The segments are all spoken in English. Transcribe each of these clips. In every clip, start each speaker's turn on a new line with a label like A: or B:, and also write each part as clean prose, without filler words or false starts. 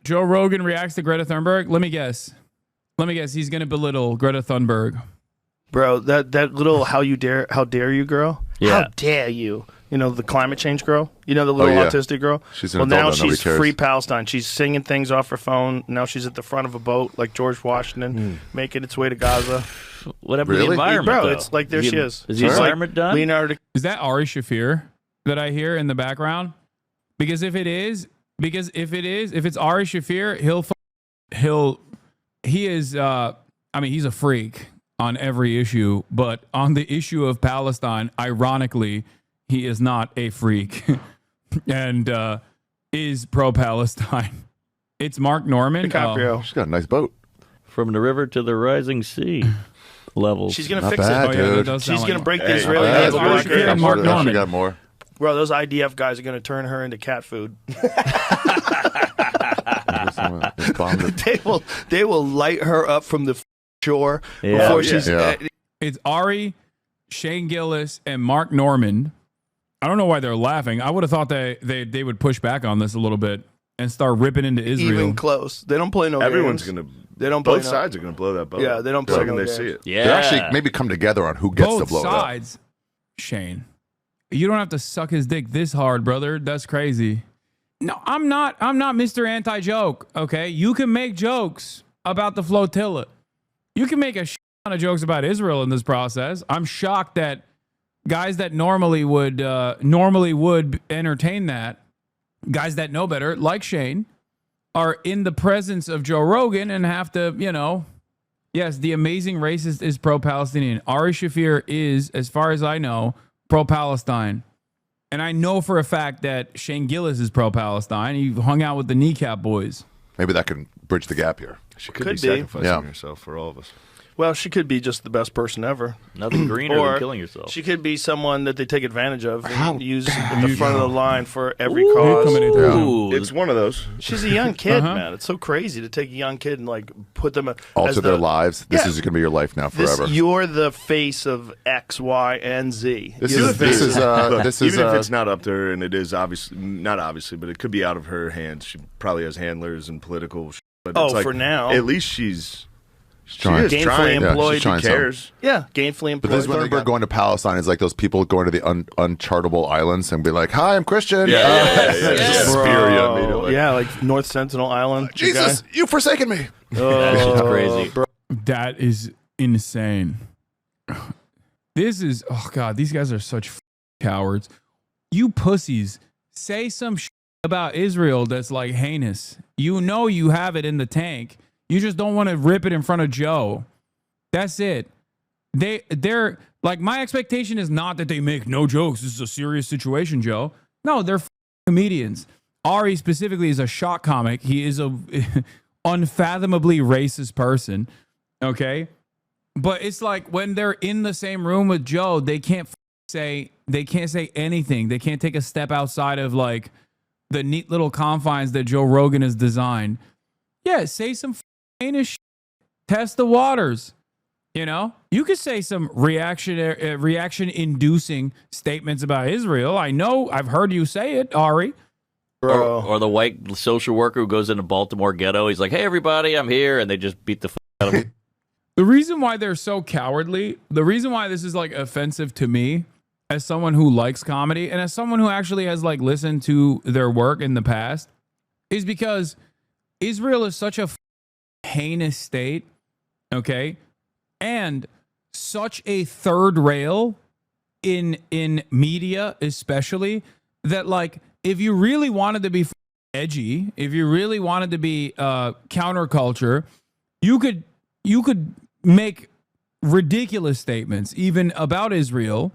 A: Joe Rogan reacts to Greta Thunberg. Let me guess. He's going to belittle Greta Thunberg.
B: Bro, that little how dare you girl?
C: Yeah.
B: How dare you? You know, the climate change girl? You know, the little autistic girl?
D: She's an
B: well, now
D: adult,
B: she's
D: cares.
B: free Palestine. She's singing things off her phone. Now she's at the front of a boat like George Washington, making its way to Gaza.
C: Whatever the environment,
B: Bro,
C: though.
B: it's like there she is.
C: Is the environment done?
B: Leonardo.
A: Is that Ari Shafir that I hear in the background? Because if it's Ari Shafir, he is, he's a freak on every issue, but on the issue of Palestine, ironically, he is not a freak and is pro-Palestine. It's Mark Norman.
B: DiCaprio.
D: She's got a nice boat.
C: From the river to the rising sea levels.
B: She's going to
D: Not
B: fix
D: bad,
B: it.
D: dude.
B: She's going to break the
D: Hey,
B: Israeli
D: not bad.
B: naval
A: Ari Shafir and Mark
D: She
A: Norman.
D: got more.
B: Bro, those IDF guys are going to turn her into cat food. They will light her up from the shore before she's.
A: It's Ari, Shane Gillis, and Mark Norman. I don't know why they're laughing. I would have thought they would push back on this a little bit and start ripping into Israel.
B: Even close. They don't play no
E: Everyone's
B: games.
E: gonna.
B: They don't play
E: Both sides are gonna blow that boat.
B: Yeah, they don't
E: the
B: play
E: second
B: no
E: they see
B: games.
E: it.
C: Yeah.
D: They actually maybe come together on who gets to
A: Both
D: blow
A: sides, Shane. You don't have to suck his dick this hard, brother. That's crazy. No, I'm not Mr. Anti-Joke, okay? You can make jokes about the flotilla. You can make a ton of jokes about Israel in this process. I'm shocked that guys that normally would entertain that, guys that know better, like Shane, are in the presence of Joe Rogan and have to, yes, the amazing racist is pro-Palestinian. Ari Shafir is, as far as I know, pro-Palestine. And I know for a fact that Shane Gillis is pro-Palestine. He hung out with the Kneecap Boys.
D: Maybe that can bridge the gap here.
E: She could
B: Could
E: be
B: be.
E: sacrificing herself for all of us.
B: Well, she could be just the best person ever.
C: Nothing greener
B: Or
C: than killing yourself.
B: She could be someone that they take advantage of
D: How
B: and use at the front of the line for every cause.
C: Ooh.
E: It's one of those.
B: She's a young kid, man. It's so crazy to take a young kid and like put them
D: Alter
B: as
D: their lives. This
B: Yeah.
D: is going to be your life now forever.
B: You're the face of X, Y, and Z.
D: This
B: You're
D: is
B: the
D: this
B: face
D: is
B: of-
E: Look,
D: this
E: even
D: is
E: if it's not up to her, and it is obviously not obviously, but it could be out of her hands. She probably has handlers and political. But
B: Oh,
E: it's like,
B: for now.
E: at least she's
D: trying.
E: She is
B: Gainfully
E: trying.
B: employed.
D: she's trying
E: Who cares?
B: Yeah, gainfully
D: But
B: employed.
D: this Thunberg going to Palestine is like those people going to the unchartable islands and be like, "Hi, I'm Christian."
E: Just spear you immediately.
B: Yeah, like North Sentinel Island. the
D: Jesus, you've forsaken me.
B: guy.
C: That shit's crazy.
B: Bro.
A: That is insane. This is, oh God, these guys are such cowards. You pussies, say some about Israel that's like heinous. You know you have it in the tank. You just don't want to rip it in front of Joe. That's it. They're like, my expectation is not that they make no jokes. This is a serious situation, Joe. No, they're comedians. Ari specifically is a shock comic. He is a unfathomably racist person. Okay. But it's like when they're in the same room with Joe, they can't say anything. They can't take a step outside of like the neat little confines that Joe Rogan has designed. Yeah, say some heinous shit. Test the waters. You could say some reaction-inducing statements about Israel. I know, I've heard you say it, Ari.
C: Or the white social worker who goes into Baltimore ghetto. He's like, "Hey, everybody, I'm here," and they just beat the out of him.
A: The reason why they're so cowardly, the reason why this is like offensive to me as someone who likes comedy and as someone who actually has like listened to their work in the past, is because Israel is such a heinous state, okay? And such a third rail in media, especially, that like if you really wanted to be edgy, if you really wanted to be counterculture, you could make ridiculous statements even about Israel,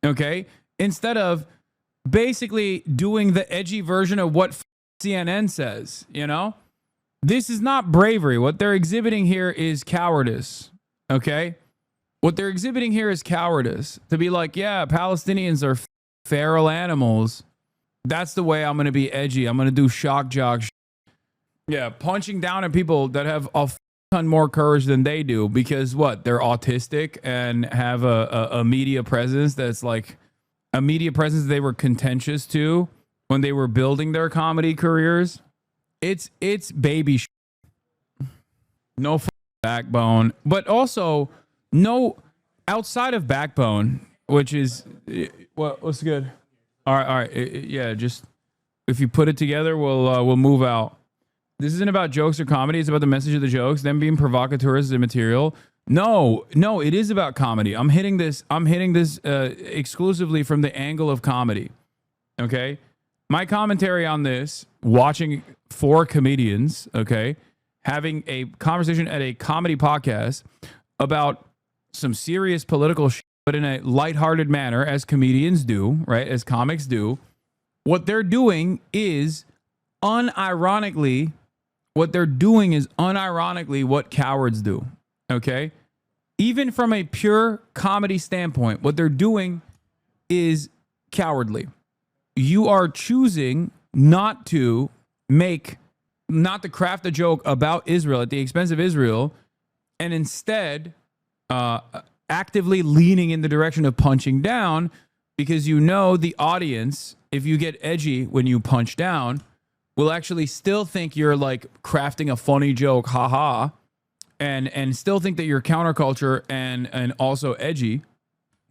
A: okay? Instead of basically doing the edgy version of what CNN says, This is not bravery. What they're exhibiting here is cowardice. Okay? What they're exhibiting here is cowardice. To be like, yeah, Palestinians are feral animals. That's the way I'm going to be edgy. I'm going to do shock jock. Yeah, punching down at people that have a ton more courage than they do because what? They're autistic and have a media presence that's like a media presence they were contentious to when they were building their comedy careers. It's baby no backbone, but also no outside of backbone, which is what's good. All right, yeah. Just if you put it together, we'll move out. This isn't about jokes or comedy. It's about the message of the jokes. Them being provocateurs is immaterial. No, it is about comedy. I'm hitting this exclusively from the angle of comedy. Okay, my commentary on this: watching 4 comedians, okay, having a conversation at a comedy podcast about some serious political shit, but in a lighthearted manner, as comedians do, right? As comics do. What they're doing is unironically what cowards do. Okay? Even from a pure comedy standpoint, what they're doing is cowardly. You are choosing not to craft a joke about Israel at the expense of Israel, and instead actively leaning in the direction of punching down, because you know the audience, if you get edgy when you punch down, will actually still think you're like crafting a funny joke, haha, and still think that you're counterculture and also edgy.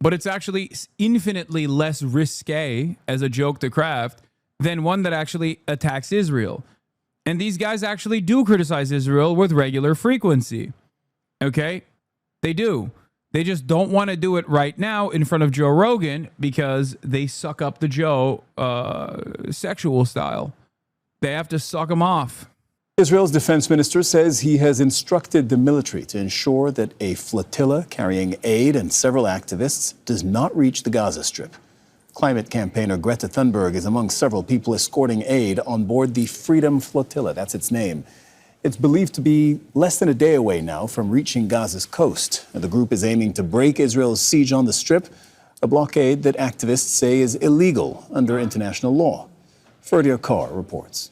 A: But it's actually infinitely less risque as a joke to craft than one that actually attacks Israel. And these guys actually do criticize Israel with regular frequency. Okay? They do. They just don't want to do it right now in front of Joe Rogan because they suck up the Joe sexual style. They have to suck him off.
F: Israel's defense minister says he has instructed the military to ensure that a flotilla carrying aid and several activists does not reach the Gaza Strip. Climate campaigner Greta Thunberg is among several people escorting aid on board the Freedom Flotilla. That's its name. It's believed to be less than a day away now from reaching Gaza's coast. The group is aiming to break Israel's siege on the Strip, a blockade that activists say is illegal under international law. Ferdia Carr reports.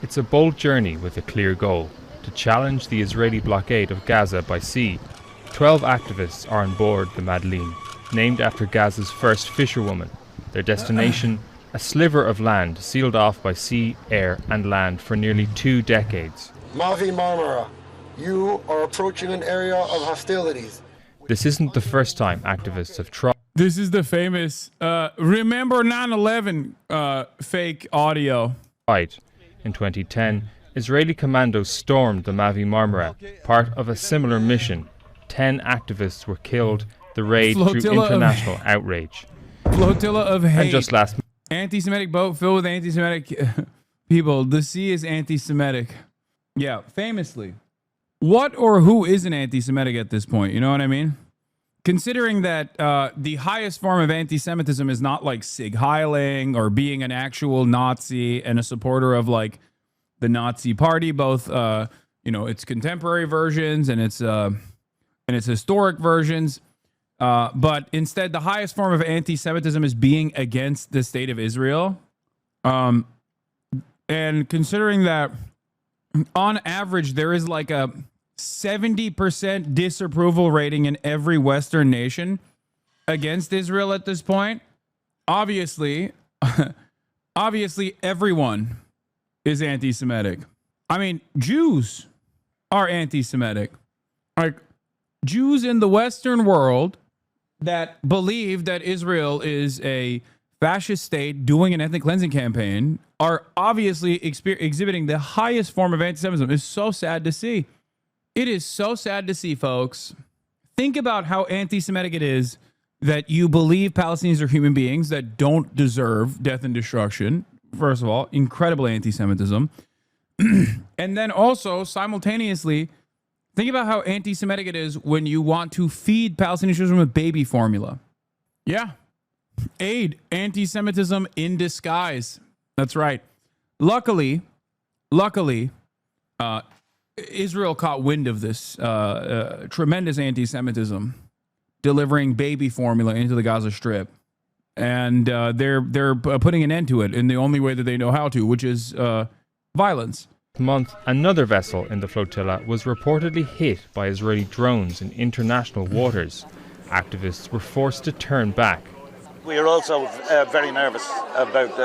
G: It's a bold journey with a clear goal: to challenge the Israeli blockade of Gaza by sea. 12 activists are on board the Madeleine, named after Gaza's first fisherwoman. Their destination, a sliver of land sealed off by sea, air and land for nearly 2 decades.
H: Mavi Marmara, you are approaching an area of hostilities.
G: This isn't the first time activists have tried.
A: This is the famous remember 9/11 fake audio.
G: In 2010, Israeli commandos stormed the Mavi Marmara, part of a similar mission. 10 activists were killed. The raid drew international outrage.
A: Flotilla of hate.
G: And just last
A: anti-Semitic boat filled with anti-Semitic people. The sea is anti-Semitic. Yeah, famously. What or who isn't anti-Semitic at this point? You know what I mean? Considering that the highest form of anti-Semitism is not like Sig Heiling or being an actual Nazi and a supporter of like the Nazi party, both its contemporary versions and its historic versions. But instead, the highest form of anti-Semitism is being against the state of Israel. And considering that on average, there is like a 70% disapproval rating in every Western nation against Israel at this point, obviously everyone is anti-Semitic. I mean, Jews are anti-Semitic. Like, Jews in the Western world that believe that Israel is a fascist state doing an ethnic cleansing campaign are obviously exhibiting the highest form of anti-Semitism. It's so sad to see. It is so sad to see, folks. Think about how anti-Semitic it is that you believe Palestinians are human beings that don't deserve death and destruction. First of all, incredible anti-Semitism. And then also, simultaneously, think about how anti-Semitic it is when you want to feed Palestinian children with baby formula. Yeah. Aid. Anti-Semitism in disguise. That's right. Luckily, Israel caught wind of this tremendous anti-Semitism, delivering baby formula into the Gaza Strip, and they're putting an end to it in the only way that they know how to, which is violence.
G: Month, another vessel in the flotilla was reportedly hit by Israeli drones in international waters. Activists were forced to turn back.
I: We are also very nervous about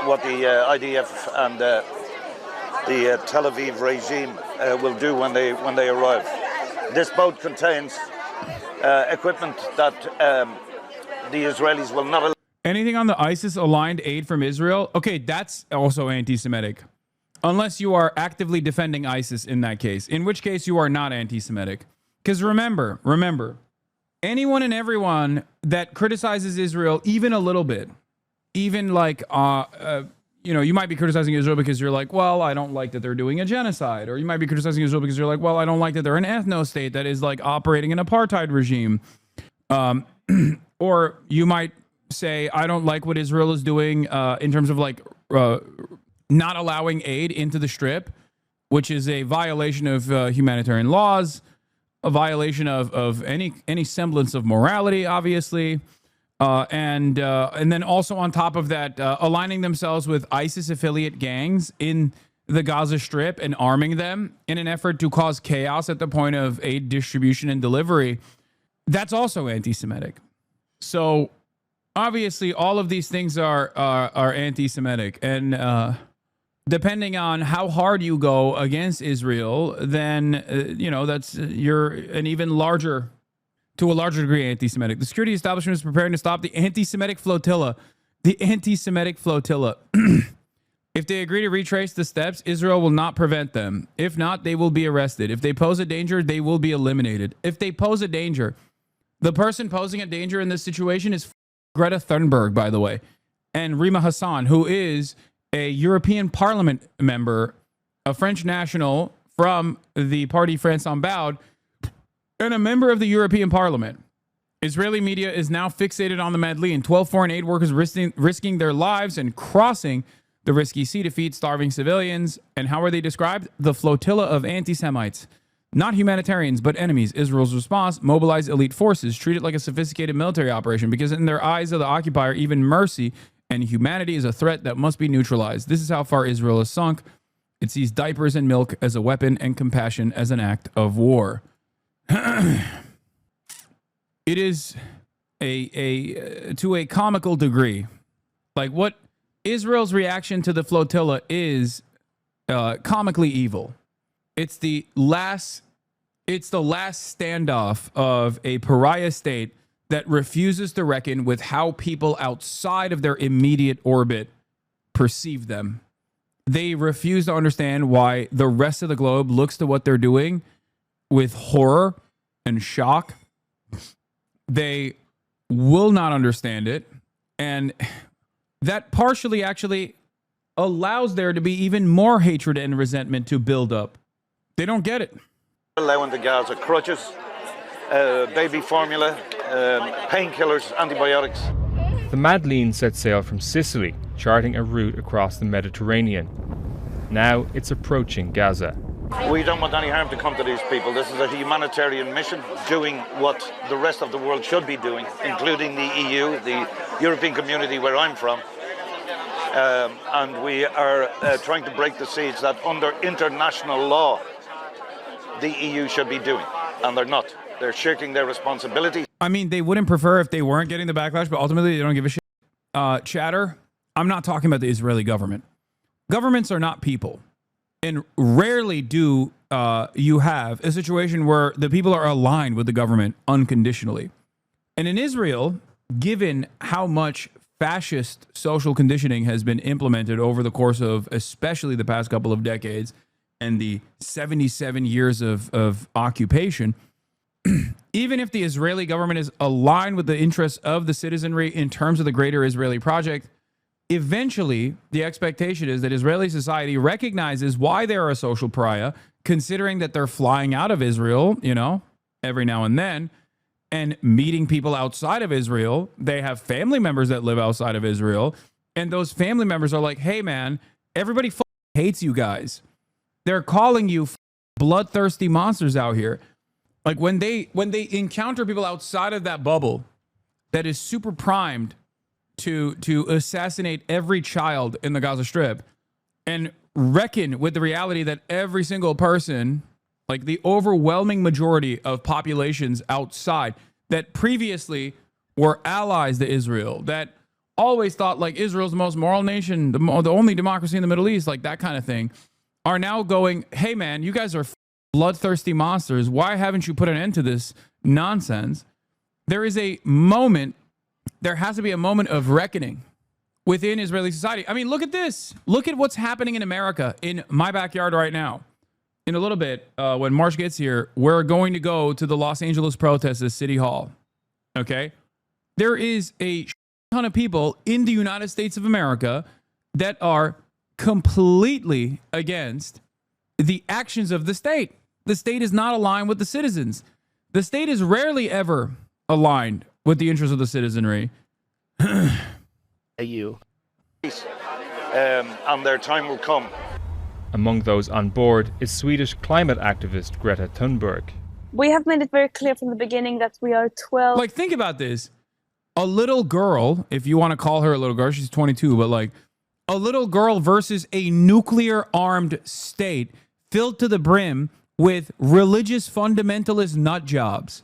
I: what the IDF and the Tel Aviv regime will do when they arrive. This boat contains equipment that the Israelis will not allow.
A: Anything on the ISIS-aligned aid from Israel? Okay, that's also anti-Semitic. Unless you are actively defending ISIS in that case, in which case you are not anti-Semitic. Because remember, anyone and everyone that criticizes Israel even a little bit, even like, you might be criticizing Israel because you're like, well, I don't like that they're doing a genocide. Or you might be criticizing Israel because you're like, well, I don't like that they're an ethno-state that is like operating an apartheid regime. Or you might say, I don't like what Israel is doing in terms of like not allowing aid into the Strip, which is a violation of humanitarian laws, a violation of any semblance of morality, obviously. And then also on top of that, aligning themselves with ISIS affiliate gangs in the Gaza Strip and arming them in an effort to cause chaos at the point of aid distribution and delivery. That's also anti-Semitic. So obviously all of these things are anti-Semitic, and depending on how hard you go against Israel, then that's you're an even larger, to a larger degree, anti-Semitic. The security establishment is preparing to stop the anti-Semitic flotilla. The anti-Semitic flotilla. If they agree to retrace the steps, Israel will not prevent them. If not, they will be arrested. If they pose a danger, they will be eliminated. If they pose a danger, the person posing a danger in this situation is Greta Thunberg, by the way, and Rima Hasan, who is a European Parliament member, a French national from the party France Unbowed, and a member of the European Parliament. Israeli media is now fixated on the Madleen. 12 foreign aid workers risking their lives and crossing the risky sea to feed starving civilians. And how are they described? The flotilla of anti-Semites. Not humanitarians, but enemies. Israel's response: mobilize elite forces, treat it like a sophisticated military operation, because in their eyes of the occupier, even mercy and humanity is a threat that must be neutralized. This is how far Israel is sunk. It sees diapers and milk as a weapon and compassion as an act of war. It is to a comical degree. Like, what Israel's reaction to the flotilla is comically evil. It's the last standoff of a pariah state that refuses to reckon with how people outside of their immediate orbit perceive them. They refuse to understand why the rest of the globe looks to what they're doing with horror and shock. They will not understand it. And that partially actually allows there to be even more hatred and resentment to build up. They don't get it.
I: Allowing the Gaza crutches, baby formula, painkillers, antibiotics.
G: The Madleen set sail from Sicily, charting a route across the Mediterranean. Now it's approaching Gaza.
I: We don't want any harm to come to these people. This is a humanitarian mission, doing what the rest of the world should be doing, including the EU, the European community where I'm from. And we are trying to break the siege that under international law, the EU should be doing. And they're not. They're shirking their responsibility.
A: I mean, they wouldn't prefer if they weren't getting the backlash, but ultimately they don't give a shit. Chatter, I'm not talking about the Israeli government. Governments are not people. And rarely do you have a situation where the people are aligned with the government unconditionally. And in Israel, given how much fascist social conditioning has been implemented over the course of especially the past couple of decades and the 77 years of occupation, even if the Israeli government is aligned with the interests of the citizenry in terms of the greater Israeli project, eventually the expectation is that Israeli society recognizes why they're a social pariah, considering that they're flying out of Israel, every now and then, and meeting people outside of Israel. They have family members that live outside of Israel, and those family members are like, hey man, everybody hates you guys. They're calling you bloodthirsty monsters out here. Like when they encounter people outside of that bubble that is super primed to assassinate every child in the Gaza Strip, and reckon with the reality that every single person, like the overwhelming majority of populations outside that previously were allies to Israel, that always thought like Israel's the most moral nation, the only democracy in the Middle East, like that kind of thing, are now going, hey man, you guys are bloodthirsty monsters. Why haven't you put an end to this nonsense? There has to be a moment of reckoning within Israeli society. I mean, look at this. Look at what's happening in America, in my backyard right now. In a little bit, when March gets here, we're going to go to the Los Angeles protests at City Hall. Okay? There is a ton of people in the United States of America that are completely against the actions of the state. The state is not aligned with the citizens. The state is rarely ever aligned with the interests of the citizenry.
B: You.
I: And their time will come.
G: Among those on board is Swedish climate activist Greta Thunberg.
J: We have made it very clear from the beginning that we are 12.
A: Like, think about this. A little girl, if you want to call her a little girl, she's 22, but like a little girl versus a nuclear armed state filled to the brim with religious fundamentalist nut jobs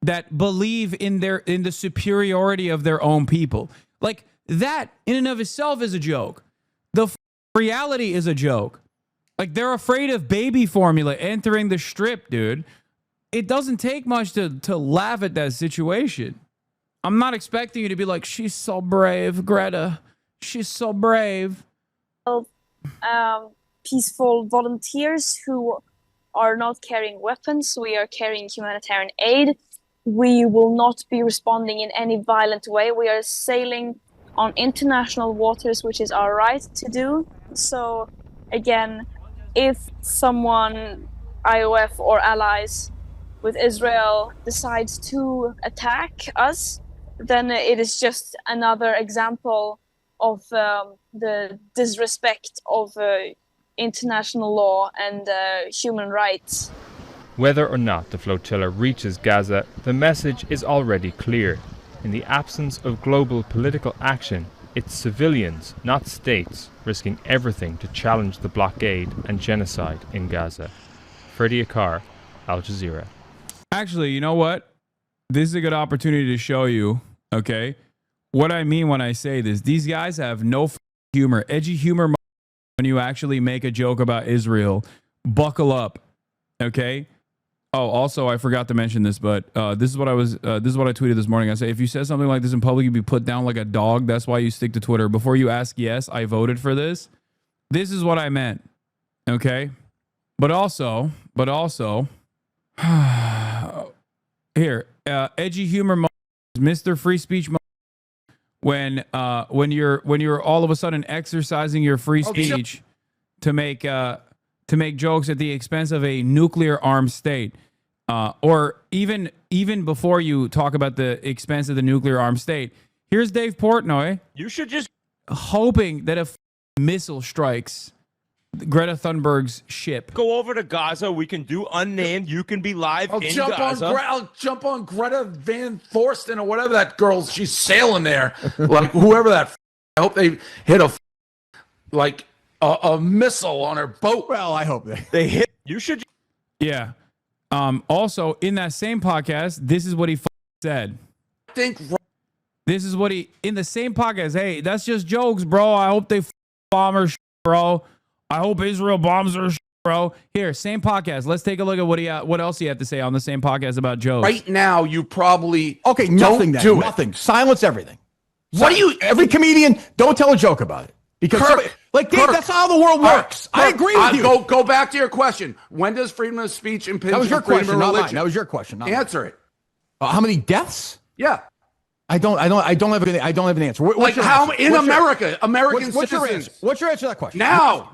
A: that believe in the superiority of their own people. Like, that in and of itself is a joke. The reality is a joke. Like, they're afraid of baby formula entering the strip, dude. It doesn't take much to laugh at that situation. I'm not expecting you to be like, she's so brave, Greta. She's so brave.
J: Peaceful volunteers who are not carrying weapons. We are carrying humanitarian aid. We will not be responding in any violent way. We are sailing on international waters, which is our right to do. So, again, if someone, IOF or allies with Israel, decides to attack us, then it is just another example of the disrespect of international law and human rights.
G: Whether or not the flotilla reaches Gaza, the message is already clear. In the absence of global political action, it's civilians, not states, risking everything to challenge the blockade and genocide in Gaza. Ferdy Akar, Al Jazeera.
A: Actually, you know what? This is a good opportunity to show you, okay, what I mean when I say this. These guys have no humor, edgy humor when you actually make a joke about Israel. Buckle up, okay? Oh, also, I forgot to mention this, but this is what I tweeted this morning. I say, if you said something like this in public, you'd be put down like a dog. That's why you stick to Twitter. Before you ask, yes, I voted for this. This is what I meant, okay? But also, here, edgy humor, Mr. Free Speech, when you're all of a sudden exercising your free speech to make jokes at the expense of a nuclear armed state, or even before you talk about the expense of the nuclear armed state. Here's Dave Portnoy.
K: You should just
A: hoping that a missile strikes Greta Thunberg's ship.
K: Go over to Gaza. We can do unnamed. You can be live in Gaza.
L: I'll jump on Greta Van Thorsten or whatever that girl. She's sailing there. Like whoever that. I hope they hit a missile on her boat.
M: Well, I hope
K: they hit. You should.
A: Yeah. Also, in that same podcast, this is what he said. This is what he in the same podcast. Hey, that's just jokes, bro. I hope they bomb her, bro. I hope Israel bombs her, bro. Here, same podcast. Let's take a look at what else he had to say on the same podcast about jokes.
L: Right now, you probably
M: nothing.
L: Don't do
M: nothing. Silence everything.
L: What do you?
M: Every comedian, don't tell a joke about it because Dave, that's how the world works. I agree with you.
L: Go back to your question. When does freedom of speech impinge on freedom of religion?
M: That was your question, not mine. That was your question.
L: Answer it.
M: How many deaths?
L: Yeah.
M: I don't have an answer.
L: Like how in America, American citizens.
M: What's your answer to that question?
L: Now.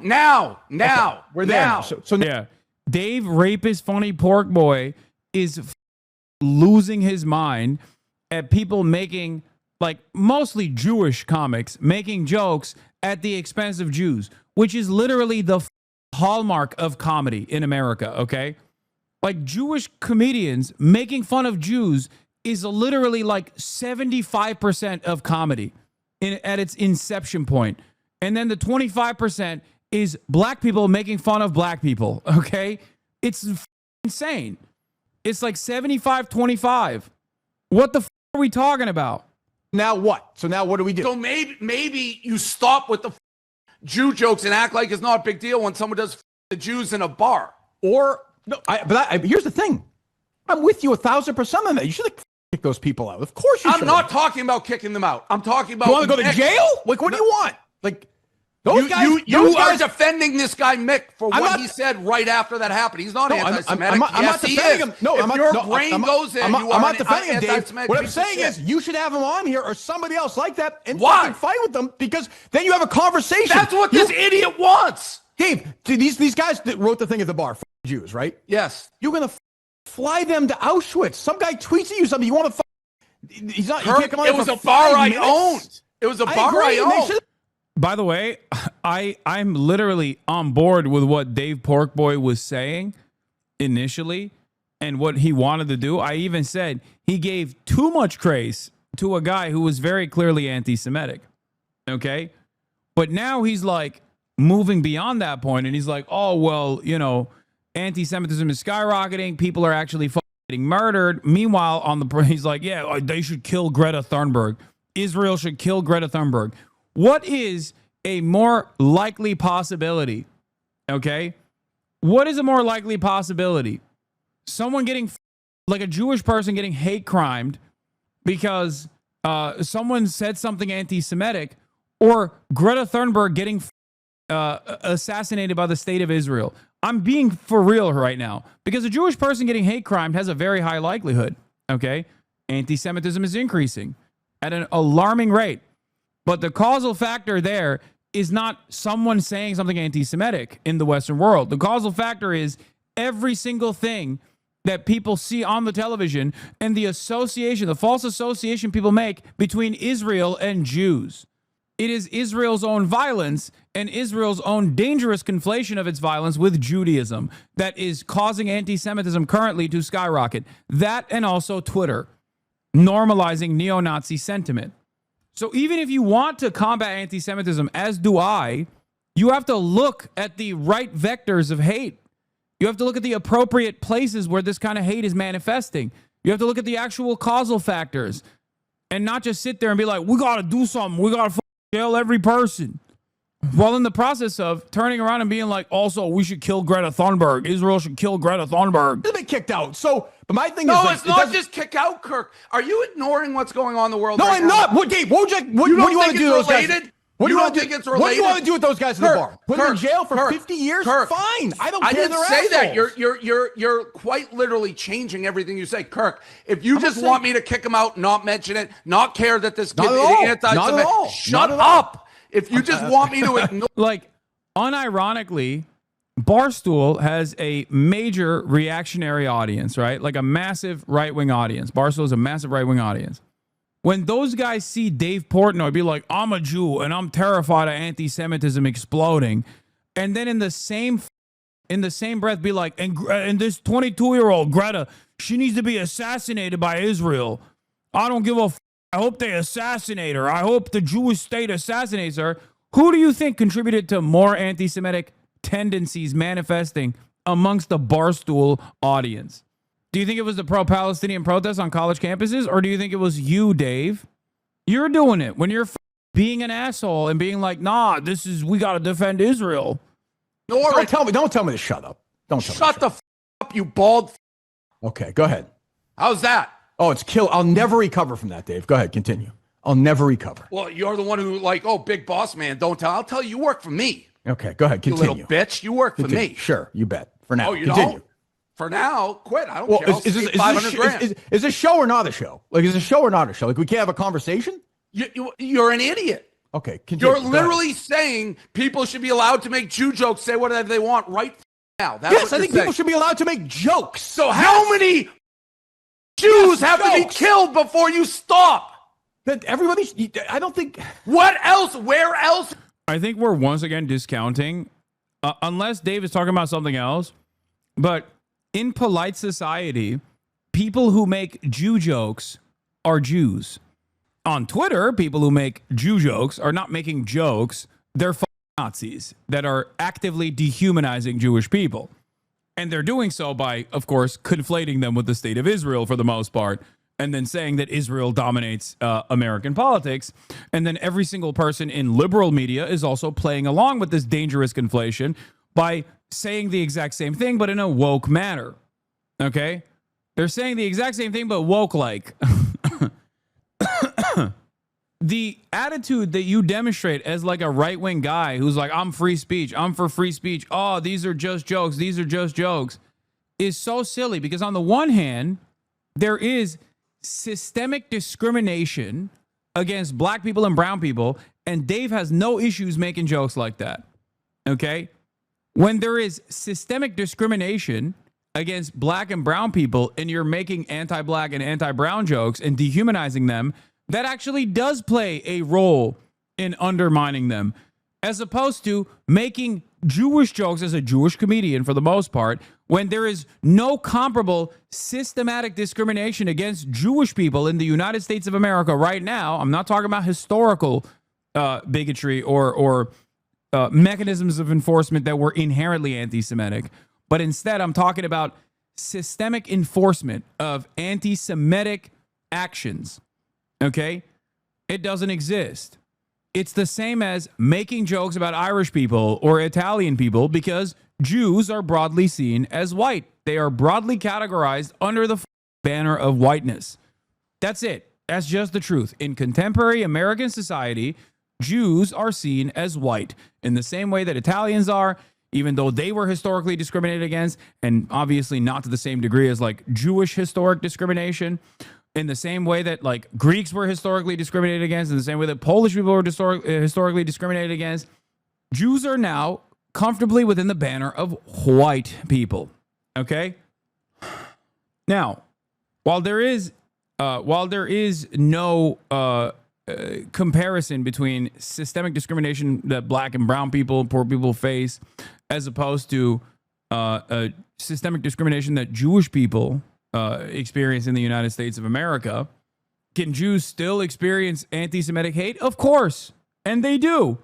M: Okay, we're there.
L: Now.
M: So
A: yeah, Dave, rapist, funny pork boy, is losing his mind at people making, like, mostly Jewish comics making jokes at the expense of Jews, which is literally the hallmark of comedy in America. Okay, like Jewish comedians making fun of Jews is literally like 75% of comedy at its inception point. And then the 25% is black people making fun of black people, okay? It's insane. It's like 75-25. What the are we talking about?
M: Now what? So now what do we do?
L: So maybe you stop with the Jew jokes and act like it's not a big deal when someone does the Jews in a bar.
M: Or no, here's the thing. I'm with you 1,000% on that. You should have kicked those people out. Of course you should.
L: I'm not talking about kicking them out. I'm talking about.
M: You want to go to jail? Like, what do you want? Like, those guys.
L: You are defending this guy Mick for what he said right after that happened. He's not anti-Semitic.
M: I'm not defending him. No,
L: if your brain goes there, I'm
M: not defending him, Dave. What I'm saying is, you should have him on here or somebody else like that and fucking fight with them, because then you have a conversation.
L: That's what this idiot wants.
M: Dave, these guys that wrote the thing at the bar, Jews, right?
L: Yes.
M: You're gonna fly them to Auschwitz. Some guy tweets at you something. You want to? He's not. You can't come on.
L: It was a bar I owned. It was a bar I owned.
A: By the way, I'm literally on board with what Dave Porkboy was saying initially and what he wanted to do. I even said he gave too much praise to a guy who was very clearly anti-Semitic. Okay? But now he's like moving beyond that point, and he's like, oh, well, you know, anti-Semitism is skyrocketing. People are actually getting murdered. Meanwhile, he's like, yeah, they should kill Greta Thunberg. Israel should kill Greta Thunberg. What is a more likely possibility? Okay? What is a more likely possibility? Someone getting, like a Jewish person getting hate crimed because someone said something anti-Semitic, or Greta Thunberg getting assassinated by the state of Israel. I'm being for real right now, because a Jewish person getting hate crimed has a very high likelihood. Okay? Anti-Semitism is increasing at an alarming rate. But the causal factor there is not someone saying something anti-Semitic in the Western world. The causal factor is every single thing that people see on the television and the association, the false association people make between Israel and Jews. It is Israel's own violence and Israel's own dangerous conflation of its violence with Judaism that is causing anti-Semitism currently to skyrocket. That, and also Twitter normalizing neo-Nazi sentiment. So even if you want to combat anti-Semitism, as do I, you have to look at the right vectors of hate. You have to look at the appropriate places where this kind of hate is manifesting. You have to look at the actual causal factors and not just sit there and be like, we got to do something. We got to jail every person. While in the process of turning around and being like, also, we should kill Greta Thunberg. Israel should kill Greta Thunberg.
M: He's been kicked out. So, but my thing is,
L: no, it's not just kick out, Kirk. Are you ignoring what's going on in the world?
M: No,
L: right
M: I'm
L: now?
M: not. What, Dave? What do you want to do with those guys? What do you want to do? What do you want to do with those guys in the bar? Put them in jail for 50 years? Fine. I don't care.
L: I didn't
M: they're
L: say
M: assholes.
L: that. You're quite literally changing everything you say, Kirk. If you just want me to kick them out, not mention it, not care that this kid is anti-Semitic, shut up. If you just want me to ignore,
A: like, unironically, Barstool has a major reactionary audience, right? Like a massive right-wing audience. Barstool is a massive right-wing audience. When those guys see Dave Portnoy be like, I'm a Jew and I'm terrified of anti-Semitism exploding, and then in the same breath be like, and this 22-year-old Greta, she needs to be assassinated by Israel. I don't give a f. I hope they assassinate her. I hope the Jewish state assassinates her. Who do you think contributed to more anti-Semitic tendencies manifesting amongst the Barstool audience? Do you think it was the pro-Palestinian protests on college campuses, or do you think it was you, Dave? You're doing it when you're being an asshole and being like, nah, we got to defend Israel.
M: Don't tell me to shut up.
L: Shut the up, you bald.
M: Okay, go ahead.
L: How's that?
M: Oh, it's kill. I'll never recover from that, Dave. Go ahead, continue. I'll never recover.
L: Well, you're the one who big boss man, don't tell. I'll tell you, you work for me.
M: Okay, go ahead, continue.
L: You little bitch, you work for me.
M: Sure, you bet. For now,
L: oh, you
M: continue.
L: Don't? For now, quit. I don't care.
M: Is this show or not a show? Like, is a show or not a show? Like, we can't have a conversation?
L: You're an idiot.
M: Okay, continue.
L: You're literally saying people should be allowed to make Jew jokes, say whatever they want right now.
M: Yes, I think people should be allowed to make jokes.
L: So how many Jews have to be killed before you stop?
M: That I don't think.
L: What else? Where else?
A: I think we're once again discounting, unless Dave is talking about something else, but in polite society, people who make Jew jokes are Jews. On Twitter, people who make Jew jokes are not making jokes. They're Nazis that are actively dehumanizing Jewish people. And they're doing so by, of course, conflating them with the state of Israel for the most part. and then saying that Israel dominates American politics. And then every single person in liberal media is also playing along with this dangerous conflation by saying the exact same thing, but in a woke manner. Okay? They're saying the exact same thing, but woke-like. The attitude that you demonstrate as like a right-wing guy who's like, I'm free speech, I'm for free speech, oh, these are just jokes, these are just jokes, is so silly because on the one hand, there is systemic discrimination against black people and brown people, and Dave has no issues making jokes like that. Okay? When there is systemic discrimination against black and brown people and you're making anti-black and anti-brown jokes and dehumanizing them, that actually does play a role in undermining them, as opposed to making Jewish jokes as a Jewish comedian for the most part, when there is no comparable systematic discrimination against Jewish people in the United States of America right now. I'm not talking about historical bigotry or mechanisms of enforcement that were inherently anti-Semitic, but instead I'm talking about systemic enforcement of anti-Semitic actions. Okay? It doesn't exist. It's the same as making jokes about Irish people or Italian people because Jews are broadly seen as white. They are broadly categorized under the banner of whiteness. That's it. That's just the truth. In contemporary American society, Jews are seen as white in the same way that Italians are, even though they were historically discriminated against, and obviously not to the same degree as like Jewish historic discrimination. In the same way that like Greeks were historically discriminated against, in the same way that Polish people were historically discriminated against, Jews are now comfortably within the banner of white people. Okay? Now, while there is no comparison between systemic discrimination that black and brown people, poor people face, as opposed to systemic discrimination that Jewish people experience in the United States of America, can Jews still experience anti-Semitic hate? Of course. And they do.